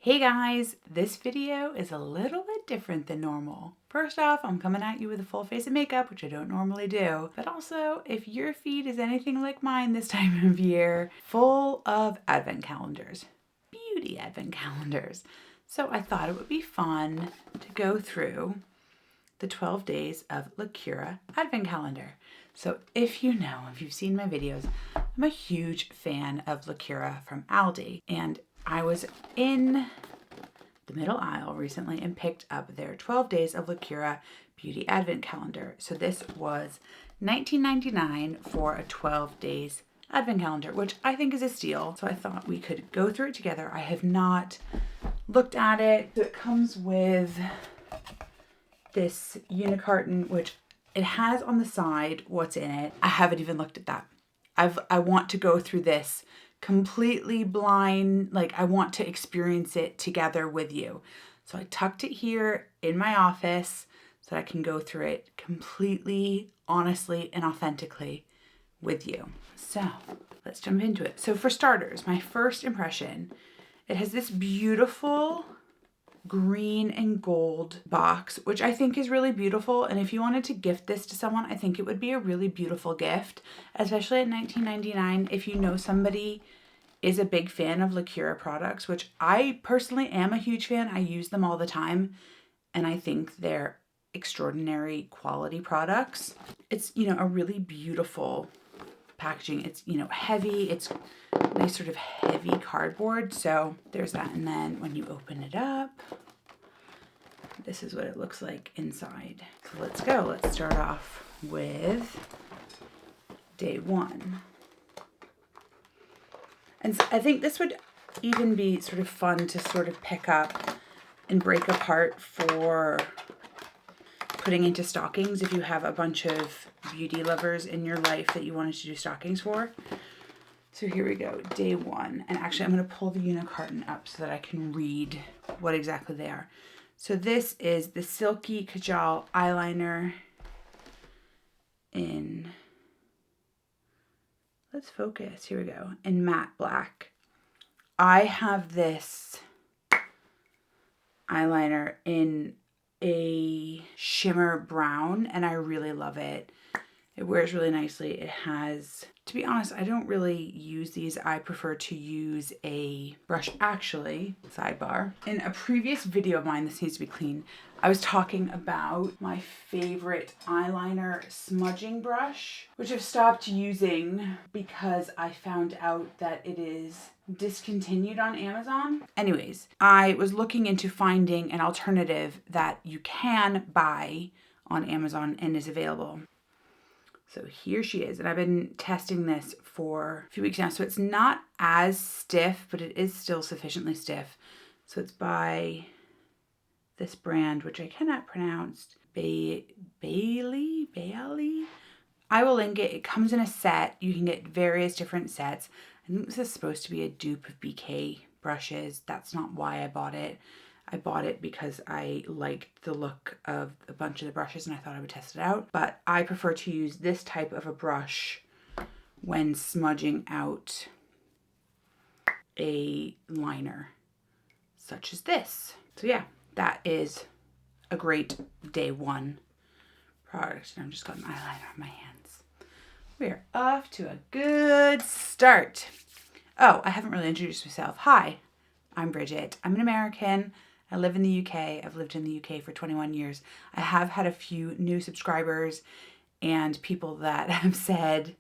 Hey guys, this video is a little bit different than normal. First off, I'm coming at you with a full face of makeup, which I don't normally do. But also, if your feed is anything like mine this time of year, full of advent calendars, beauty advent calendars. So I thought it would be fun to go through the 12 days of LACURA advent calendar. So if you know, if you've seen my videos, I'm a huge fan of LACURA from ALDI, and I was in the middle aisle recently and picked up their 12 days of LACURA beauty advent calendar. So this was $19.99 for a 12 days advent calendar, which I think is a steal. So I thought we could go through it together. I have not looked at it. So it comes with this unicarton, which it has on the side what's in it. I haven't even looked at that. I want to go through this completely blind, like I want to experience it together with you. So I tucked it here in my office so I can go through it completely, honestly, and authentically with you. So let's jump into it. So for starters, my first impression, it has this beautiful green and gold box, which I think is really beautiful. And if you wanted to gift this to someone, I think it would be a really beautiful gift, especially at $19.99. If you know somebody is a big fan of LACURA products, which I personally am a huge fan. I use them all the time and I think they're extraordinary quality products. It's, you know, a really beautiful packaging. It's, you know, heavy. It's nice sort of heavy cardboard. So there's that. And then when you open it up, this is what it looks like inside. So let's go. Let's start off with day one. And so I think this would even be sort of fun to sort of pick up and break apart for putting into stockings if you have a bunch of beauty lovers in your life that you wanted to do stockings for. So here we go, day one. And actually I'm going to pull the unicarton up so that I can read what exactly they are. So this is the Silky Kajal eyeliner in, let's focus, here we go, in matte black. I have this eyeliner in a shimmer brown and I really love it. It wears really nicely. It has, to be honest, I don't really use these. I prefer to use a brush. Actually, sidebar, in a previous video of mine, this needs to be clean, I was talking about my favorite eyeliner smudging brush, which I've stopped using because I found out that it is discontinued on Amazon. Anyways, I was looking into finding an alternative that you can buy on Amazon and is available. So here she is, and I've been testing this for a few weeks now. So it's not as stiff, but it is still sufficiently stiff. So it's by this brand, which I cannot pronounce, Bailey. I will link it. It comes in a set. You can get various different sets. I think this is supposed to be a dupe of BK brushes. That's not why I bought it. I bought it because I liked the look of a bunch of the brushes and I thought I would test it out. But I prefer to use this type of a brush when smudging out a liner such as this. So yeah, that is a great day one product. And I've just got an eyeliner on my hands. We're off to a good start. Oh, I haven't really introduced myself. Hi, I'm Bridget. I'm an American. I live in the UK. I've lived in the UK for 21 years. I have had a few new subscribers and people that have said,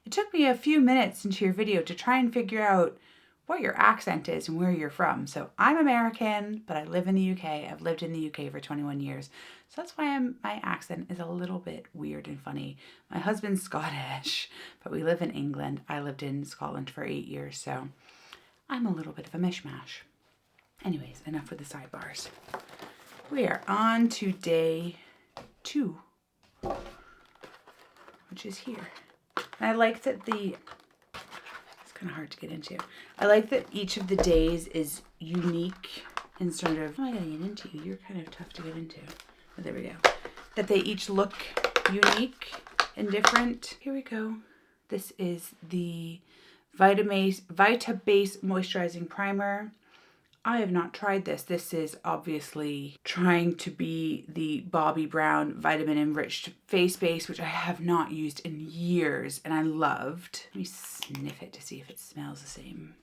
it took me a few minutes into your video to try and figure out what your accent is and where you're from. So I'm American, but I live in the UK. I've lived in the UK for 21 years. So that's why my accent is a little bit weird and funny. My husband's Scottish, but we live in England. I lived in Scotland for 8 years, so I'm a little bit of a mishmash. Anyways, enough with the sidebars. We are on to day two, which is here. And I like that it's kind of hard to get into. I like that each of the days is unique and sort of, how am I going to get into you? You're kind of tough to get into. Oh, there we go. That they each look unique and different. Here we go. This is the Vitabase Moisturizing Primer. I have not tried this. This is obviously trying to be the Bobbi Brown vitamin enriched face base, which I have not used in years and I loved. Let me sniff it to see if it smells the same.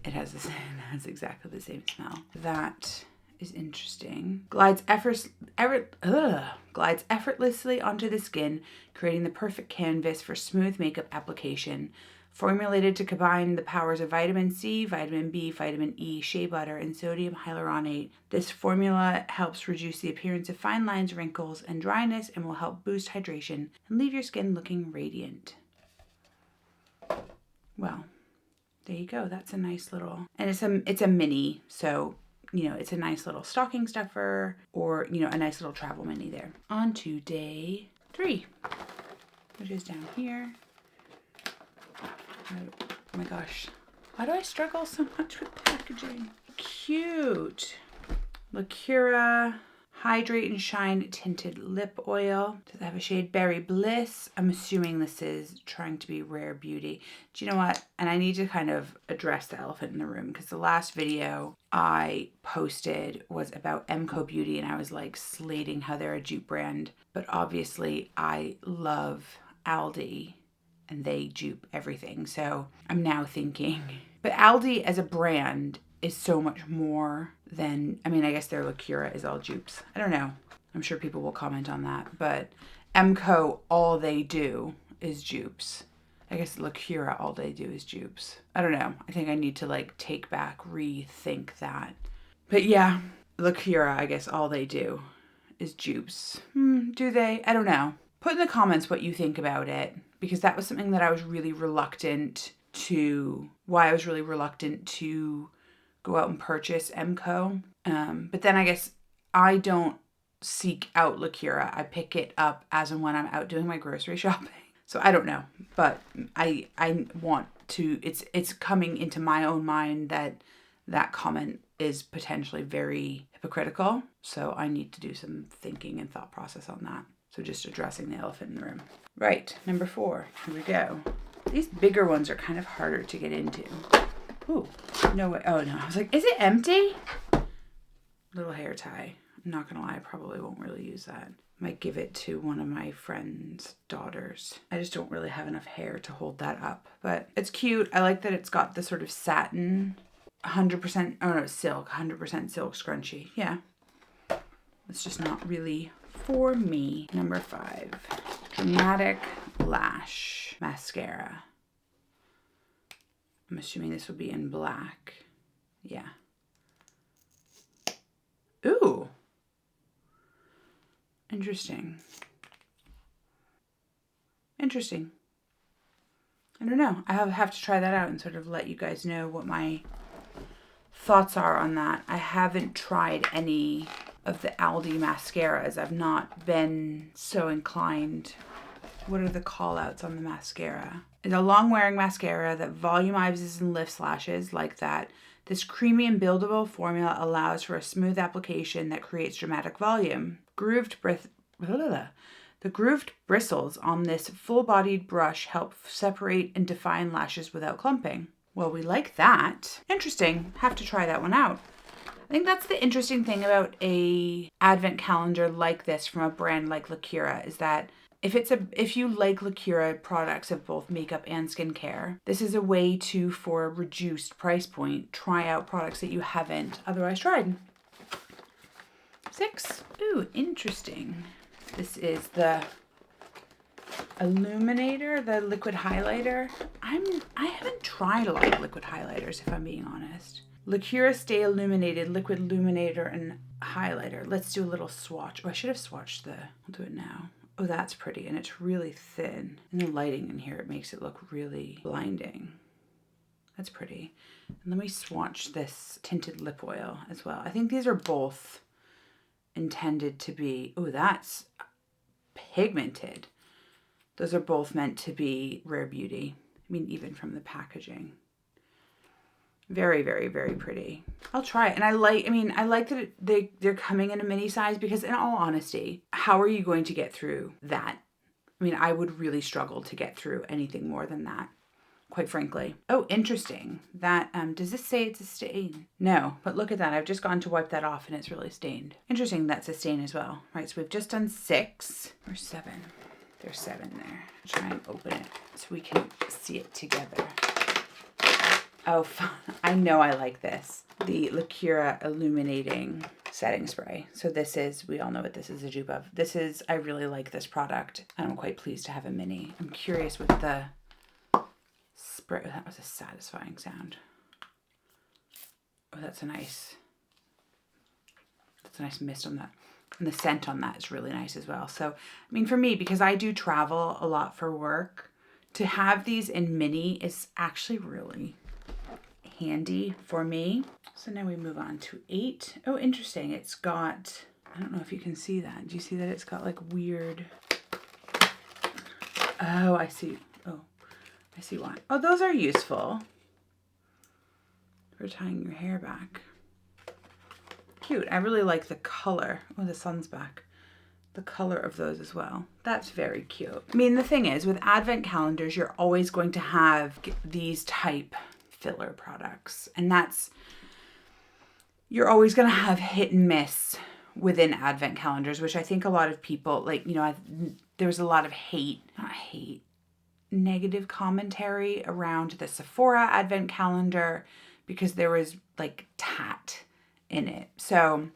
It has the same, it has exactly the same smell. That is interesting. Glides effortlessly onto the skin, creating the perfect canvas for smooth makeup application. Formulated to combine the powers of vitamin C, vitamin B, vitamin E, shea butter, and sodium hyaluronate, this formula helps reduce the appearance of fine lines, wrinkles, and dryness, and will help boost hydration and leave your skin looking radiant. Well, there you go. That's a nice little, and it's a mini, so you know, it's a nice little stocking stuffer or, you know, a nice little travel mini there. On to day 3, which is down here. Oh my gosh. Why do I struggle so much with packaging? Cute. LACURA Hydrate and Shine Tinted Lip Oil. Does it have a shade Berry Bliss? I'm assuming this is trying to be Rare Beauty. Do you know what? And I need to kind of address the elephant in the room, because the last video I posted was about Emco Beauty and I was like slating how they're a dupe brand. But obviously I love ALDI and they dupe everything. So I'm now thinking, but ALDI as a brand is so much more than, I mean, I guess their LACURA is all dupes. I don't know. I'm sure people will comment on that. But Emco, all they do is dupes. I guess LACURA, all they do is dupes. I don't know. I think I need to like take back, rethink that. But yeah, LACURA, I guess all they do is dupes. Do they? I don't know. Put in the comments what you think about it, because that was something that I was really reluctant to, why I was really reluctant to go out and purchase Emco. But then I guess I don't seek out LACURA. I pick it up as and when I'm out doing my grocery shopping. So I don't know, but I want to, it's coming into my own mind that that comment is potentially very hypocritical. So I need to do some thinking and thought process on that. So just addressing the elephant in the room. Right, number 4, here we go. These bigger ones are kind of harder to get into. Ooh, no way. Oh no, I was like, is it empty? Little hair tie. I'm not gonna lie, I probably won't really use that. Might give it to one of my friend's daughters. I just don't really have enough hair to hold that up, but it's cute. I like that it's got the sort of satin, 100%, oh no, silk, 100% silk scrunchie. Yeah, it's just not really for me. Number 5, Dramatic Lash Mascara. I'm assuming this would be in black. Yeah. Ooh. Interesting. Interesting. I don't know. I have to try that out and sort of let you guys know what my thoughts are on that. I haven't tried any of the ALDI mascaras. I've not been so inclined. What are the call outs on the mascara? It's a long wearing mascara that volumizes and lifts lashes like that. This creamy and buildable formula allows for a smooth application that creates dramatic volume. The grooved bristles on this full-bodied brush help separate and define lashes without clumping. Well, we like that. Interesting. Have to try that one out. I think that's the interesting thing about a advent calendar like this from a brand like LACURA, is that if you like LACURA products of both makeup and skincare, this is a way to, for a reduced price point, try out products that you haven't otherwise tried. 6. Ooh, interesting. This is the Illuminator, the liquid highlighter. I haven't tried a lot of liquid highlighters, if I'm being honest. LACURA Stay Illuminated Liquid Illuminator and Highlighter. Let's do a little swatch. Oh, I should have swatched I'll do it now. Oh, that's pretty, and it's really thin. And the lighting in here, it makes it look really blinding. That's pretty. And let me swatch this tinted lip oil as well. I think these are both intended to be, oh, that's pigmented. Those are both meant to be Rare Beauty. I mean, even from the packaging. Very, very, very pretty. I'll try it. And I like that they're coming in a mini size, because in all honesty, how are you going to get through that? I mean, I would really struggle to get through anything more than that. quite frankly. Oh, interesting. That, does this say it's a stain? No, but look at that. I've just gone to wipe that off and it's really stained. Interesting, that's a stain as well. Right, so we've just done 6 or 7. There's 7 there. I'll try and open it so we can see it together. Oh, I know I like this. The LACURA Illuminating Setting Spray. So this is, we all know what this is a dupe of. This is, I really like this product. I'm quite pleased to have a mini. I'm curious with the spray. Oh, that was a satisfying sound. Oh, that's a nice mist on that. And the scent on that is really nice as well. So, I mean, for me, because I do travel a lot for work, to have these in mini is actually really handy for me. So now we move on to 8. Oh, interesting. It's got, I don't know if you can see that. Do you see that it's got like weird, oh, I see. Oh, I see why. Oh, those are useful for tying your hair back. Cute. I really like the color. Oh, the sun's back. The color of those as well. That's very cute. I mean, the thing is, with advent calendars, you're always going to have these type filler products. And that's, you're always going to have hit and miss within advent calendars, which I think a lot of people, like, you know, there was a lot of negative commentary around the Sephora advent calendar because there was like tat in it. So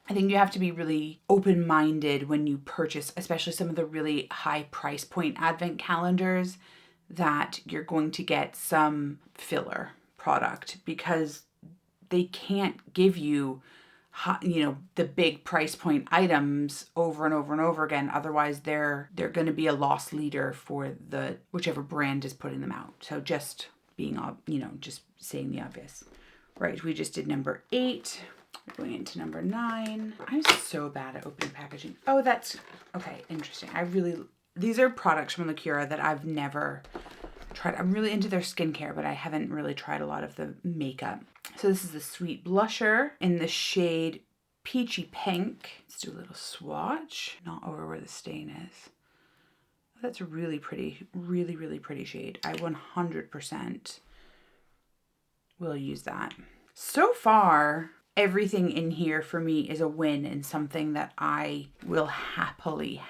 I think you have to be really open-minded when you purchase, especially some of the really high price point advent calendars, that you're going to get some filler product because they can't give you, you know, the big price point items over and over and over again. Otherwise, they're going to be a loss leader for the whichever brand is putting them out. So just being, you know, just saying the obvious. Right, we just did number 8. We're going into number 9. I'm so bad at opening packaging. Oh, that's okay. Interesting. These are products from LACURA that I've never tried. I'm really into their skincare, but I haven't really tried a lot of the makeup. So this is the Sweet Blusher in the shade Peachy Pink. Let's do a little swatch. Not over where the stain is. That's a really pretty, really, really pretty shade. I 100% will use that. So far, everything in here for me is a win and something that I will happily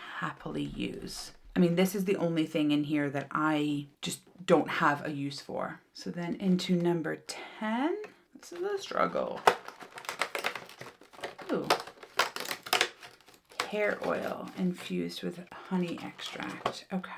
use. I mean, this is the only thing in here that I just don't have a use for. So then into number 10. This is a struggle. Ooh. Hair oil infused with honey extract. Okay.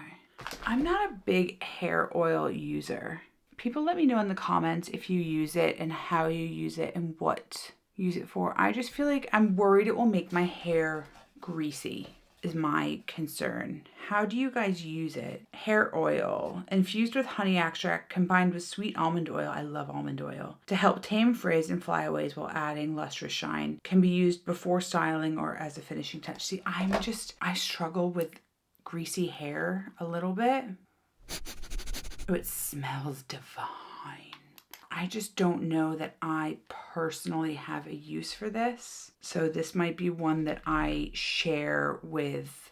I'm not a big hair oil user. People let me know in the comments if you use it and how you use it and what you use it for. I just feel like I'm worried it will make my hair greasy is my concern. How do you guys use it? Hair oil infused with honey extract combined with sweet almond oil. I love almond oil. To help tame frizz and flyaways while adding lustrous shine. Can be used before styling or as a finishing touch. See, I struggle with greasy hair a little bit. Oh, it smells divine. I just don't know that I personally have a use for this. So this might be one that I share with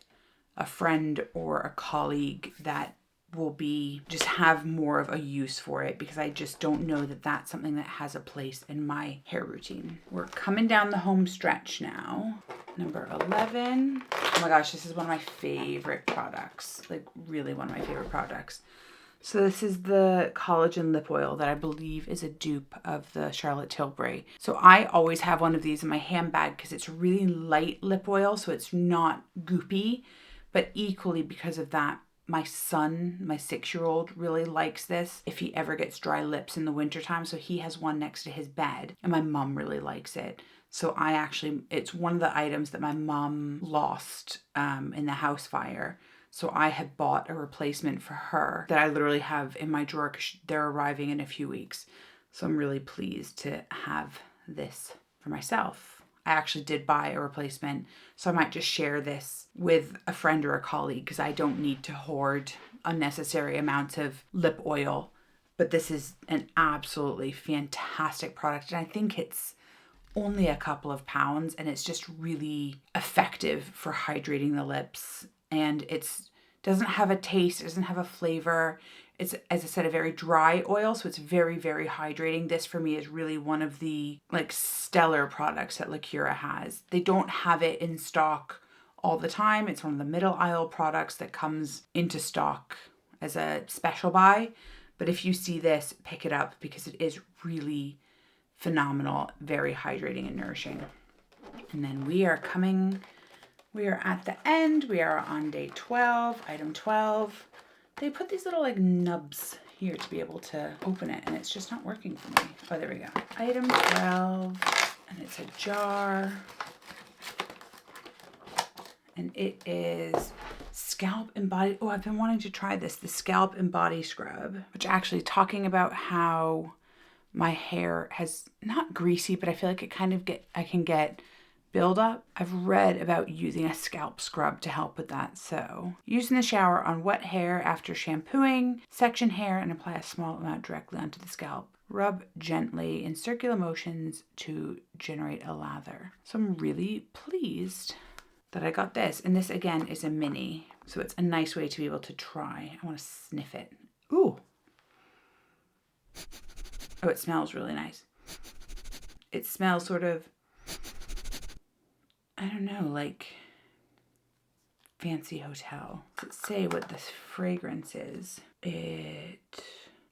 a friend or a colleague that will be just have more of a use for it, because I just don't know that that's something that has a place in my hair routine. We're coming down the home stretch now. Number 11. Oh my gosh, this is one of my favorite products. Like really one of my favorite products. So this is the collagen lip oil that I believe is a dupe of the Charlotte Tilbury. So I always have one of these in my handbag because it's really light lip oil, so it's not goopy, but equally because of that, my son, my 6-year-old, really likes this if he ever gets dry lips in the wintertime. So he has one next to his bed and my mom really likes it. So it's one of the items that my mom lost in the house fire. So I had bought a replacement for her that I literally have in my drawer because they're arriving in a few weeks. So I'm really pleased to have this for myself. I actually did buy a replacement, so I might just share this with a friend or a colleague because I don't need to hoard unnecessary amounts of lip oil. But this is an absolutely fantastic product, and I think it's only a couple of pounds, and it's just really effective for hydrating the lips. And it doesn't have a taste, it doesn't have a flavor. It's, as I said, a very dry oil, so it's very, very hydrating. This for me is really one of the like stellar products that LACURA has. They don't have it in stock all the time. It's one of the middle aisle products that comes into stock as a special buy. But if you see this, pick it up because it is really phenomenal, very hydrating and nourishing. And then we are at the end. We are on day 12, item 12. They put these little like nubs here to be able to open it, and it's just not working for me. Oh, there we go. Item 12, and it's a jar. And it is Scalp and Body. Oh, I've been wanting to try this, the Scalp and Body Scrub, which actually talking about how my hair has not greasy, but I feel like I can get buildup. I've read about using a scalp scrub to help with that. So use in the shower on wet hair after shampooing, section hair, and apply a small amount directly onto the scalp. Rub gently in circular motions to generate a lather. So I'm really pleased that I got this. And this again is a mini. So it's a nice way to be able to try. I want to sniff it. Ooh. Oh, it smells really nice. It smells sort of, I don't know, like fancy hotel. Does it say what this fragrance is?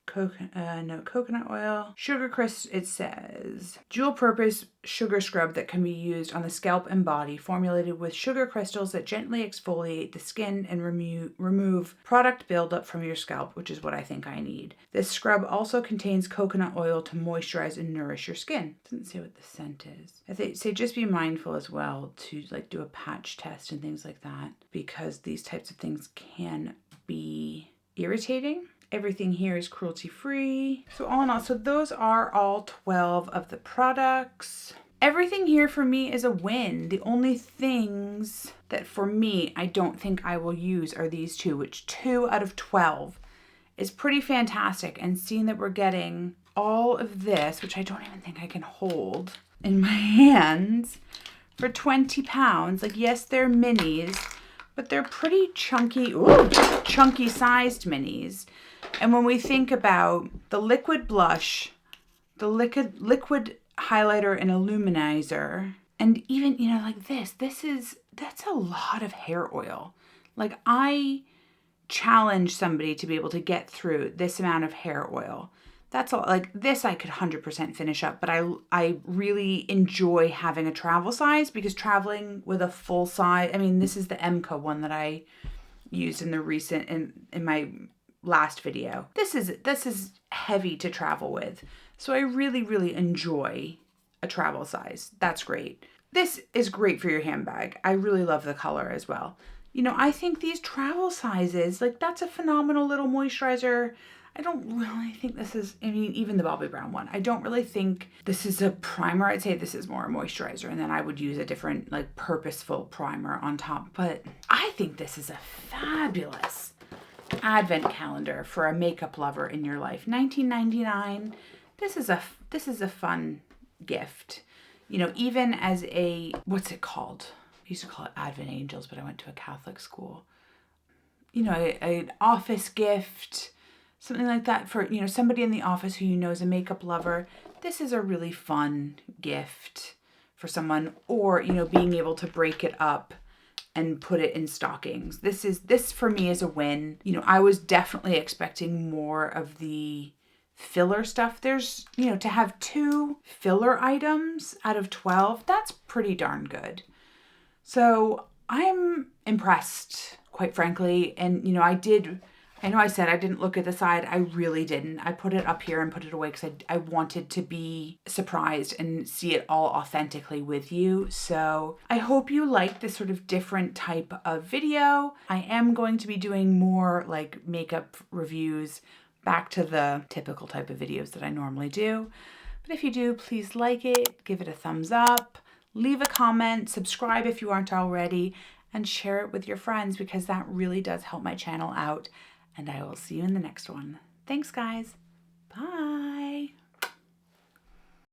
Coconut oil. Sugar crisp, it says. Dual purpose sugar scrub that can be used on the scalp and body, formulated with sugar crystals that gently exfoliate the skin and remove product buildup from your scalp, which is what I think I need. This scrub also contains coconut oil to moisturize and nourish your skin. It doesn't say what the scent is. I think say just be mindful as well to like do a patch test and things like that, because these types of things can be irritating. Everything here is cruelty-free. So all in all, so those are all 12 of the products. Everything here for me is a win. The only things that for me, I don't think I will use are these two, which 2 out of 12 is pretty fantastic. And seeing that we're getting all of this, which I don't even think I can hold in my hands, for 20 pounds. Like, yes, they're minis, but they're pretty chunky, chunky sized minis. And when we think about the liquid blush, the liquid highlighter and illuminizer, and even, you know, like that's a lot of hair oil. Like, I challenge somebody to be able to get through this amount of hair oil. That's all. Like, this I could 100% finish up, but I really enjoy having a travel size, because traveling with a full size, I mean, this is the MCA one that I used in the recent, in my last video. This is heavy to travel with. So I really, really enjoy a travel size. That's great. This is great for your handbag. I really love the color as well. You know, I think these travel sizes, like, that's a phenomenal little moisturizer. I don't really think this is, I mean, even the Bobbi Brown one, I don't really think this is a primer. I'd say this is more a moisturizer, and then I would use a different, like, purposeful primer on top. But I think this is a fabulous advent calendar for a makeup lover in your life. $19.99. This is a fun gift. You know, even as a, what's it called? I used to call it Advent Angels, but I went to a Catholic school. You know, an office gift, something like that for, you know, somebody in the office who you know is a makeup lover. This is a really fun gift for someone, or, you know, being able to break it up and put it in stockings. This for me is a win. You know, I was definitely expecting more of the filler stuff. There's, you know, to have 2 filler items out of 12, that's pretty darn good. So I'm impressed, quite frankly. And, you know, I know I said I didn't look at the side. I really didn't. I put it up here and put it away because I wanted to be surprised and see it all authentically with you. So I hope you like this sort of different type of video. I am going to be doing more like makeup reviews, back to the typical type of videos that I normally do. But if you do, please like it, give it a thumbs up, leave a comment, subscribe if you aren't already, and share it with your friends, because that really does help my channel out. And I will see you in the next one. Thanks, guys. Bye.